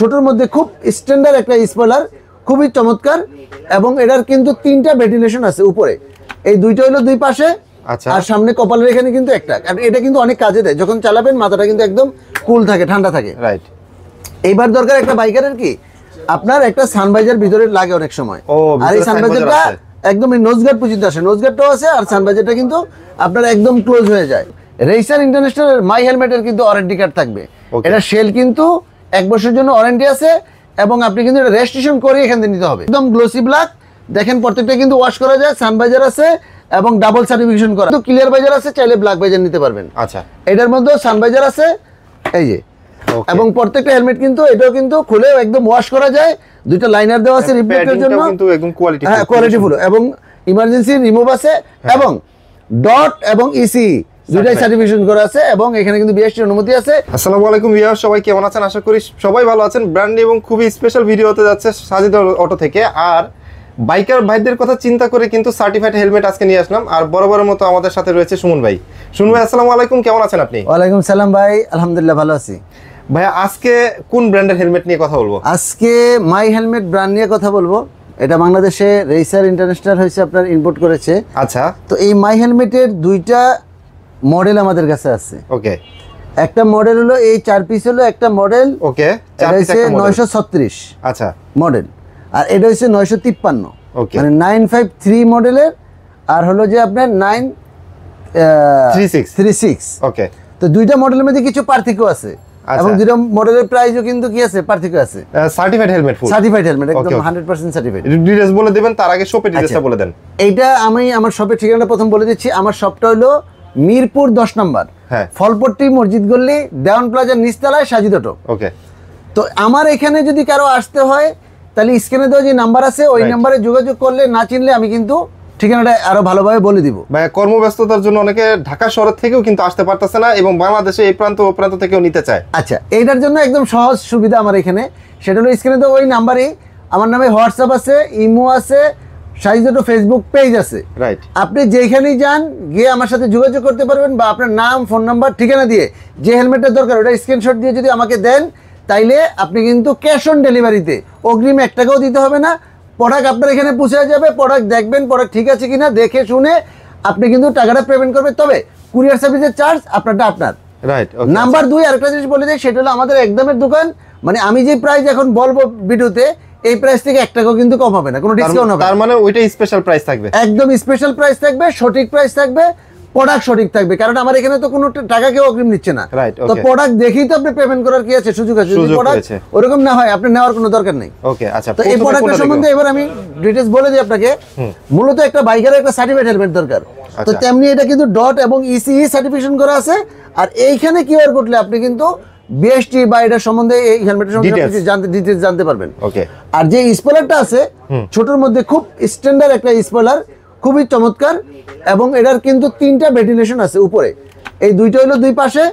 ছোটর মধ্যে খুব স্ট্যান্ডার্ড একটা স্পয়লার, খুবই চমৎকার। এবং এটার কিন্তু 3টা ভেন্টিলেশন আছে উপরে, এই দুইটা হলো দুই পাশে, আচ্ছা। আর সামনে কপালের এখানে কিন্তু একটা। কারণ এটা কিন্তু অনেক কাজে দেয়, যখন চালাবেন মাথাটা কিন্তু একদম কুল থাকে, ঠান্ডা থাকে। রাইট। এইবার দরকার একটা বাইকারের কি, আপনার একটা সানভাইজার ভিতরে লাগে অনেক সময়। আর এই সানভাইজারটা একদম নোজ গার্ড পর্যন্ত আসে, নোজ গার্ডটাও আছে, আর সানভাইজারটা কিন্তু আপনার একদম ক্লোজ হয়ে যায়। রেসার ইন্টারন্যাশনাল মাই হেলমেটের কিন্তু ওয়ারেন্টি কার্ড থাকবে। এটা শেল কিন্তু 1 বছরের জন্য ওয়ারেন্টি আছে, এবং আপনি কিন্তু এটা রেজিস্ট্রেশন করে এখান থেকে নিতে হবে। একদম গ্লোসি ব্ল্যাক, দেখেন প্রত্যেকটা কিন্তু ওয়াশ করা যায়, সানভাইজার আছে এবং ডাবল সার্টিফিকেশন করা, কিন্তু ক্লিয়ার ভাইজার আছে, চাইলে ব্ল্যাক ভাইজার নিতে পারবেন। আচ্ছা, এটার মধ্যে সানভাইজার আছে এই যে, এবং প্রত্যেকটা হেলমেট কিন্তু এটাও কিন্তু খুলে একদম ওয়াশ করা যায়। দুইটা লাইনার দেওয়া আছে রিপ্লেটের জন্য, কিন্তু একদম কোয়ালিটি, হ্যাঁ কোয়ালিটিফুল, এবং ইমার্জেন্সি রিমুভ আছে, এবং ডট এবং ইসি দুইটাই সার্টিফিকেশন করা আছে, এবং এখানে কিন্তু বিএসটি অনুমতি আছে। আসসালামু আলাইকুম ভিউয়ার, সবাই কেমন আছেন? আশা করি সবাই ভালো আছেন। ব্র্যান্ড এবং খুবই স্পেশাল ভিডিও হতে যাচ্ছে সাজিদ অটো থেকে। আর বাইকার ভাইদের কথা চিন্তা করে কিন্তু সার্টিফাইড হেলমেট আজকে নিয়ে আসলাম। আর বরাবরের মতো আমাদের সাথে রয়েছে সুমন ভাই। সুমন ভাই, আসসালামু আলাইকুম, কেমন আছেন আপনি? ওয়ালাইকুম সালাম ভাই, আলহামদুলিল্লাহ ভালো আছি। ভাইয়া, আজকে কোন ব্র্যান্ডের হেলমেট নিয়ে কথা বলবো? আজকে মাই হেলমেট ব্র্যান্ড নিয়ে কথা বলবো। এটা বাংলাদেশে রেসার ইন্টারন্যাশনাল হয়েছে, আপনার ইম্পোর্ট করেছে। আচ্ছা। তো এই মাই হেলমেটের দুইটা মডেল আমাদের কাছে আছে। ওকে। একটা মডেল হলো এই 4 পিস হলো একটা মডেল। ওকে। 4 পিস 936 আচ্ছা মডেল, আর এটা হচ্ছে 953। ওকে। মানে 953 মডেলের, আর হলো যে আপনার 936। ওকে। তো দুইটা মডেলের মধ্যে কিছু পার্থক্য আছে, এবং দুইটা মডেলের প্রাইসও কিন্তু কি আছে, পার্থক্য আছে। সার্টিফাইড হেলমেট, ফুল সার্টিফাইড হেলমেট, একদম 100% সার্টিফাইড। ডিটেইলস বলে দিবেন, তার আগে শপের ডিটেইলসটা বলে দেন। এইটা আমি আমার শপের ঠিকানাটা প্রথম বলে দিচ্ছি। আমার শপটা হলো মিরপুর 10 নম্বর, হ্যাঁ, ফলপট্টি মসজিদ গল্লি, দেওয়ান প্লাজার নিচতলায়, সাজিদ অটো। ওকে। তো আমার এখানে যদি কারো আসতে হয়, তাহলে স্ক্রিনে দেওয়া যে নাম্বার আছে ওই নাম্বারে যোগাযোগ করলে, না চিনলে আমি কিন্তু ঠিকানাটা আরো ভালোভাবে বলে দিব। ভাই, কর্মব্যস্ততার জন্য অনেকে ঢাকা শহর থেকেও কিন্তু আসতে পারতেছে না, এবং বাংলাদেশে এই প্রান্ত ও প্রান্ত থেকেও নিতে চায়। আচ্ছা, এইটার জন্য একদম সহজ সুবিধা আমার এখানে, সেটা হলো স্ক্রিনে দেওয়া ওই নাম্বারেই আমার নামে হোয়াটসঅ্যাপ আছে, ইমো আছে, সাজিদ অটো ফেসবুক পেজ আছে। রাইট। আপনি যেখানেই যান গিয়ে আমার সাথে যোগাযোগ করতে পারবেন, বা আপনার নাম, ফোন নাম্বার, ঠিকানা দিয়ে যে হেলমেটটা দরকার ওটা স্ক্রিনশট দিয়ে যদি আমাকে দেন, তাইলে আপনি কিন্তু ক্যাশ অন ডেলিভারিতে, অগ্রিম 1 টাকাও দিতে হবে না। প্রোডাক্ট আপনার এখানে পৌঁছে যাবে, প্রোডাক্ট দেখবেন, প্রোডাক্ট ঠিক আছে কিনা দেখে শুনে আপনি কিন্তু টাকাটা পেমেন্ট করবেন। তবে কুরিয়ার সার্ভিসের চার্জ আপনারটা আপনার। রাইট। নাম্বার 2 আরেকটা জিনিস বলে দিই, সেটা হলো আমাদের একদমের দোকান। মানে আমি যে প্রাইস এখন বলবো ভিডিওতে, এই প্রাইস থেকে 1 টাকাও কিন্তু কম হবে না, কোনো ডিসকাউন্ট হবে না। তার মানে ওইটাই স্পেশাল প্রাইস থাকবে, একদম স্পেশাল প্রাইস থাকবে, সঠিক প্রাইস থাকবে, প্রোডাক্ট সঠিক থাকবে। কারণ আমার এখানে তো কোনো টাকা কেউ অগ্রিম নিচ্ছে না। তো প্রোডাক্ট দেখেই তো আপনি পেমেন্ট করার কি আছে, সুযোগ আছে। যদি প্রোডাক্ট ওরকম না হয়, আপনি নেওয়ার কোনো দরকার নেই। ওকে। আচ্ছা, তো এই প্রোডাক্টের সম্বন্ধে এবার আমি ডিটেইলস বলে দিই আপনাকে। মূলত একটা বাইকারের একটা সার্টিফাইড হেলমেট দরকার, তো তেমনি এটা কিন্তু ডট এবং ইসিই সার্টিফিকেশন করা আছে। আর এইখানে কিউআর করলে আপনি কিন্তু বিএসটি বা এটা সম্বন্ধে, এই হেলমেটের সম্বন্ধে ডিটেইলস জানতে পারবেন। ওকে। আর যে স্পয়লারটা আছে ছোটর মধ্যে খুব স্ট্যান্ডার্ড একটা স্পয়লার, খুবই চমৎকার। এবং এটার কিন্তু 3টা ভেন্টিলেশন আছে উপরে, এই দুইটা হলো দুই পাশে,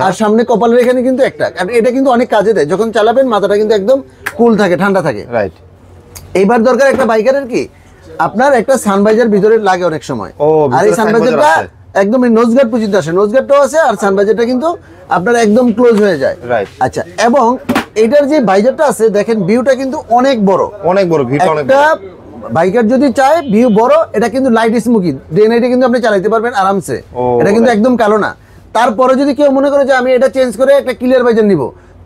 আর সামনে কপালের এখানে কিন্তু একটা। কারণ এটা কিন্তু অনেক কাজে দেয়, যখন চালাবেন মাথাটা কিন্তু একদম কুল থাকে, ঠান্ডা থাকে। রাইট। এইবার দরকার একটা বাইকারের কি, আপনার একটা সানভাইজার ভিতরে লাগে অনেক সময়। আর এই সানভাইজারটা একদম নোজ গার্ড পর্যন্ত আসে, নোজ গার্ডটাও আছে, আর সানভাইজারটা কিন্তু আপনার একদম ক্লোজ হয়ে যায়। রাইট। আচ্ছা, এবং এটার যে ভাইজারটা আছে দেখেন, ভিউটা কিন্তু অনেক বড়, অনেক বড়। ভিউটা অনেক বড়। বাইকার যদি চায় ভিউ বড়, এটা কিন্তু লাইট স্মোকি, ডে নাইটে কিন্তু আপনি চালাতে পারবেন আরামসে। এটা কিন্তু একদম কালো না। তারপরে যদি কেউ মনে করে যে আমি এটা চেঞ্জ করে একটা ক্লিয়ার ভাইজার নিব,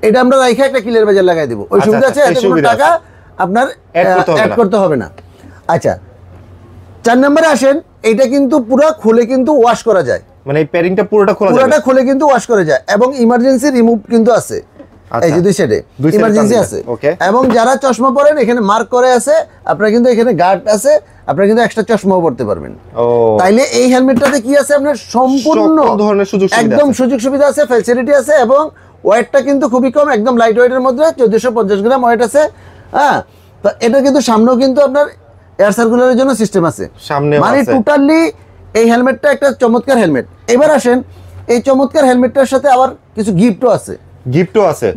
এটা আমরা রাইখে একটা ক্লিয়ার ভাইজার লাগাই দিব, ওই সুবিধা আছে। এতে কোনো টাকা আপনার অ্যাড করতে হবে না। আচ্ছা, 4 নম্বরে আসেন। এটা কিন্তু পুরো খুলে কিন্তু ওয়াশ করা যায়, মানে এই প্যাডিংটা পুরোটা খুলে কিন্তু ওয়াশ করা যায়, এবং ইমার্জেন্সি রিমুভ কিন্তু আছে। এই যে দুই সাইডে ইমার্জেন্সি আছে। এবং যারা চশমা পরেন, এখানে মার্ক করে আছে, আপনার কিন্তু এখানে গার্ড আছে, আপনারা কিন্তু এক্সট্রা চশমাও পড়তে পারবেন। তাইলে এই হেলমেটটাতে কি আছে, আপনার সম্পূর্ণ ধরনের একদম সুযোগ সুবিধা আছে, ফ্যাসিলিটি আছে, এবং ওয়েটটা কিন্তু খুবই কম, একদম লাইট ওয়েটের মধ্যে 1450 গ্রাম ওয়েট আছে। হ্যাঁ, তো এটা কিন্তু সামনেও কিন্তু আপনার এয়ার সার্কুলারের জন্য সিস্টেম আছে, মানে টোটালি এই হেলমেটটা একটা চমৎকার হেলমেট। এবার আসেন, এই চমৎকার হেলমেটটার সাথে আবার কিছু গিফটও আছে।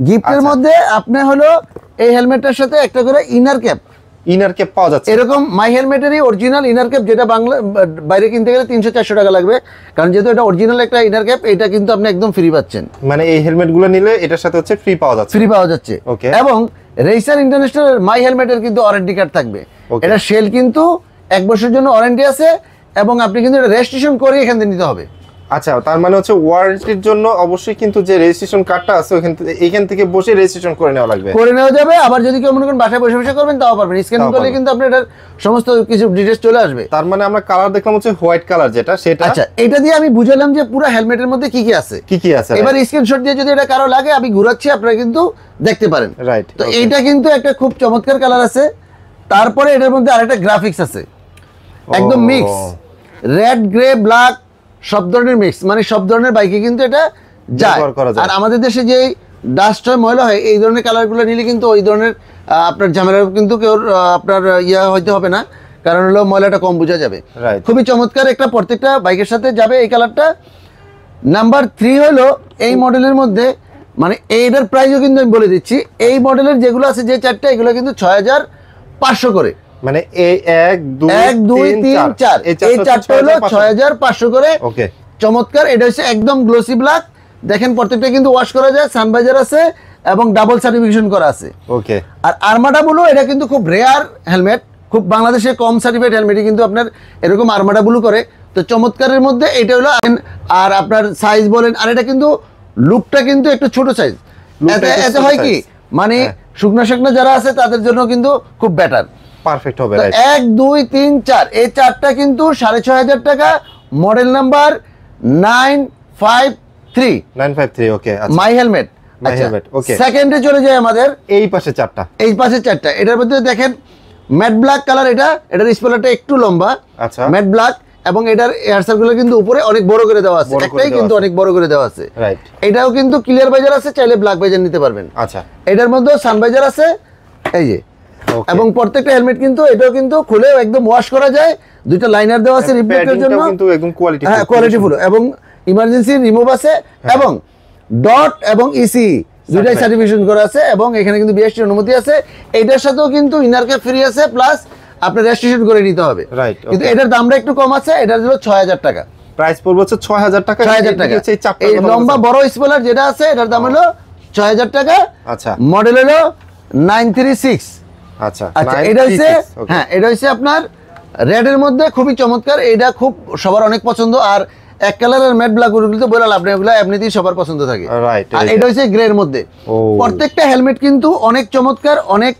গিফটের মধ্যে আপনি হলো এই হেলমেটটার সাথে একটা করে ইনার ক্যাপ, ইনার ক্যাপ পাওয়া যাচ্ছে। এরকম মাই হেলমেটেরই অরিজিনাল ইনার ক্যাপ, যেটা বাংলা বাইরে কিনতে গেলে 300-400 টাকা লাগবে, কারণ যেহেতু এটা অরিজিনাল একটা ইনার ক্যাপ, এটা কিন্তু আপনি একদম ফ্রি পাচ্ছেন। মানে এই হেলমেটগুলো নিলে এটার সাথে হচ্ছে ফ্রি পাওয়া যাচ্ছে। ফ্রি পাওয়া যাচ্ছে। ওকে। এবং রেসার ইন্টারন্যাশনাল মাই হেলমেটের কিন্তু ওয়ারেন্টি কার্ড থাকবে। এটা সেল কিন্তু 1 বছরের জন্য ওয়ারেন্টি আছে, এবং আপনি কিন্তু এটা রেজিস্ট্রেশন করে এখান থেকে নিতে হবে। আচ্ছা, তার মানে হচ্ছে ওয়ারেন্টির জন্য অবশ্যই কিন্তু যে রেজিস্ট্রেশন কার্ডটা আছে এখান থেকে বসে রেজিস্ট্রেশন করে নেওয়া লাগবে। করে নেওয়া যাবে। আবার যদি কেউ মনে করেন বাসায় বসে বসে করবেন তাও পারবেন, স্ক্যান করলে কিন্তু আপনার এটার সমস্ত কিছু ডিটেইলস চলে আসবে। তার মানে আমরা কালার দেখলাম হচ্ছে হোয়াইট কালার, যেটা সেটা। আচ্ছা, এটা দিয়ে আমি বুঝালাম যে পুরো হেলমেটের মধ্যে কি কি আছে। এবার স্ক্রিনশট দিয়ে যদি এটা কারো লাগে, আমি ঘুরাচ্ছি, আপনারা কিন্তু দেখতে পারেন। রাইট। তো এইটা কিন্তু একটা খুব চমৎকার কালার আছে। তারপরে এটার মধ্যে আরেকটা গ্রাফিক্স আছে, একদম মিক্স, রেড গ্রে ব্ল্যাক সব ধরনের মিক্স, মানে সব ধরনের বাইকে কিন্তু এটা যায়। আর আমাদের দেশে যে ডাস্ট হয়, ময়লা হয়, এই ধরনের কালারগুলো নিলে কিন্তু ওই ধরনের আপনার ঝামেলা কিন্তু কেউ আপনার হইতে হবে না, কারণ হলো ময়লাটা কম বোঝা যাবে। খুবই চমৎকার একটা, প্রত্যেকটা বাইকের সাথে যাবে এই কালারটা। নাম্বার 3 হলো এই মডেলের মধ্যে, মানে এইটার প্রাইসও কিন্তু আমি বলে দিচ্ছি, এই মডেলের যেগুলো আছে যে 4টা, এগুলো কিন্তু 6500 করে। মানে এই 1 2 3 4 এই 4টা হলো 6500 করে। ওকে, চমৎকার। এটা হচ্ছে একদম গ্লোসি ব্ল্যাক, দেখেন প্রত্যেকটা কিন্তু ওয়াশ করা যায়, সানভাইজার আছে এবং ডাবল সার্টিফিকেশন করা আছে। ওকে। আর আর্মাডা ব্লু, এটা কিন্তু খুব রেয়ার হেলমেট, খুব বাংলাদেশে কম সার্টিফাইড হেলমেটই কিন্তু আপনার এরকম আর্মাডা ব্লু করে। তো চমৎকারের মধ্যে এটা হলো। আর আপনার সাইজ বলেন, আর এটা কিন্তু লুকটা কিন্তু একটু ছোট সাইজ, এতে হয় কি, মানে শুকনা শুকনা যারা আছে তাদের জন্য কিন্তু খুব বেটার, পারফেক্ট হবে। 1 2 3 4 এই 4টা কিন্তু 6500 টাকা। Model number 953। ওকে, মাই হেলমেট। ওকে, সেকেন্ডে চলে যায় আমাদের এই পাশে 4টা, এই পাশে 4টা। এটার মধ্যে দেখেন ম্যাট ব্ল্যাক কালার, এটার স্পয়লারটা একটু লম্বা, আচ্ছা, ম্যাট ব্ল্যাক, এবং এটার এয়ার সার্কুল কিন্তু উপরে অনেক বড় করে দেওয়া আছে, একটাই কিন্তু অনেক বড় করে দেওয়া আছে। রাইট। এটাও কিন্তু ক্লিয়ার ভাইজার আছে, চাইলে ব্ল্যাক ভাইজার নিতে পারবেন। আচ্ছা, এটার মধ্যে সানভাইজার আছে, এই যে। এবং প্রত্যেকটা হেলমেট কিন্তু এটাও কিন্তু খুলে একদম ওয়াশ করা যায়, দুইটা লাইনার দেওয়া আছে রিফ্লেক্টের জন্য, কিন্তু একদম কোয়ালিটিফুল, এবং ইমার্জেন্সি রিমুভ আছে, এবং ডট এবং ইসি দুইটাই সার্টিফিকেশন করা আছে, এবং এখানে কিন্তু বিএসটি অনুমতি আছে। এটার সাথেও কিন্তু ইনার ক্যাপ ফ্রি আছে, প্লাস আপনার রেজিস্ট্রেশন করে নিতে হবে। রাইট। কিন্তু এটার দামটা একটু কম আছে, এটার হলো 6000 টাকা প্রাইস পড়বে, হচ্ছে 6000 টাকা। 6000 টাকা। এই লম্বা বড় স্পয়লার যেটা আছে, এটার দাম হলো 6000 টাকা। আচ্ছা, মডেল হলো 936। আচ্ছা, এটা হচ্ছে, হ্যাঁ, এটা হচ্ছে আপনার রেডের মধ্যে খুবই চমৎকার, এটা খুব সবার অনেক পছন্দ। আর এক কালারের ম্যাট ব্ল্যাক গুলো তো বললাম আপনি, ওগুলো এমনিতেই সবার পছন্দ থাকে। রাইট। আর এটা হচ্ছে গ্রে এর মধ্যে। প্রত্যেকটা হেলমেট কিন্তু অনেক চমৎকার, অনেক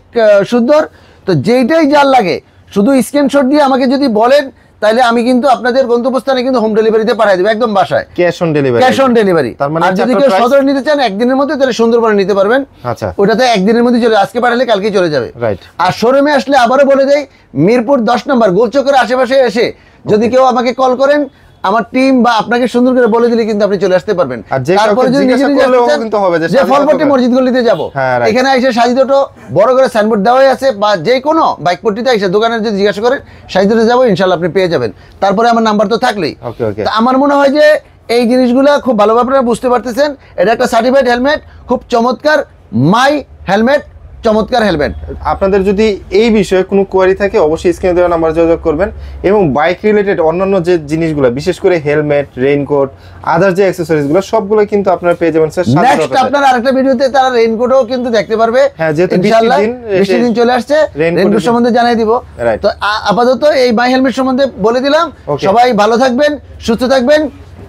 সুন্দর। তো যেইটাই যার লাগে, শুধু স্ক্রিনশট দিয়ে আমাকে যদি বলেন, তাহলে আমি কিন্তু আপনাদের গন্তব্যস্থানে কিন্তু হোম ডেলিভারিতে পাঠিয়ে দেব, একদম বাসায়, ক্যাশ অন ডেলিভারি। আর যদি কেউ সদরে নিতে চান একদিনের মধ্যে, তাহলে সুন্দরবনে নিতে পারবেন। আচ্ছা, ওটাতে একদিনের মধ্যে চলে, আজকে পাঠালে কালকেই চলে যাবে। রাইট। আর শোরুমে আসলে আবারও বলে দেই, মিরপুর 10 নম্বর গোলচক্করের আশেপাশে এসে যদি কেউ আমাকে কল করেন, আমার টিম বা আপনাকে সুন্দর করে বলে দিলে কিন্তু আপনি চলে আসতে পারবেন। তারপরে যদি নিজে নিজে কিন্তু হবে যে ফলপট্টি মসজিদ গলিতে যাব, এখানে এসে সাজিদ অটো বড় করে সাইনবোর্ড দেওয়াই আছে, বা যে কোনো বাইক পট্টিতে এসে দোকানে যদি জিজ্ঞাসা করেন সাজিদ অটো যাবো, ইনশাআল্লাহ আপনি পেয়ে যাবেন। তারপরে আমার নাম্বার তো থাকলেই। তো আমার মনে হয় যে এই জিনিসগুলো খুব ভালোভাবে আপনারা বুঝতে পারতেছেন। এটা একটা সার্টিফাইড হেলমেট, খুব চমৎকার মাই হেলমেট, চমৎকার হেলমেট। আপনাদের যদি এই বিষয়ে কোনো কোয়ারি থাকে, অবশ্যই স্ক্রিনে দেওয়া নাম্বার যোগাযোগ করবেন। এবং বাইক রিলেটেড অন্যান্য যে জিনিসগুলো, বিশেষ করে হেলমেট, রেইনকোট, আদার যে অ্যাকসেসরিজগুলো, সবগুলো কিন্তু আপনারা পেয়ে যাবেন স্যার। নেক্সট আপনার আরেকটা ভিডিওতে তারা রেইনকোটও কিন্তু দেখতে পারবে। হ্যাঁ, যেহেতু বৃষ্টির দিন চলে আসছে, রেইনকোট সম্বন্ধে জানাই দিব। তো আপাতত এই মাই হেলমেট সম্বন্ধে বলে দিলাম। সবাই ভালো থাকবেন, সুস্থ থাকবেন।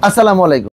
আসসালামু আলাইকুম।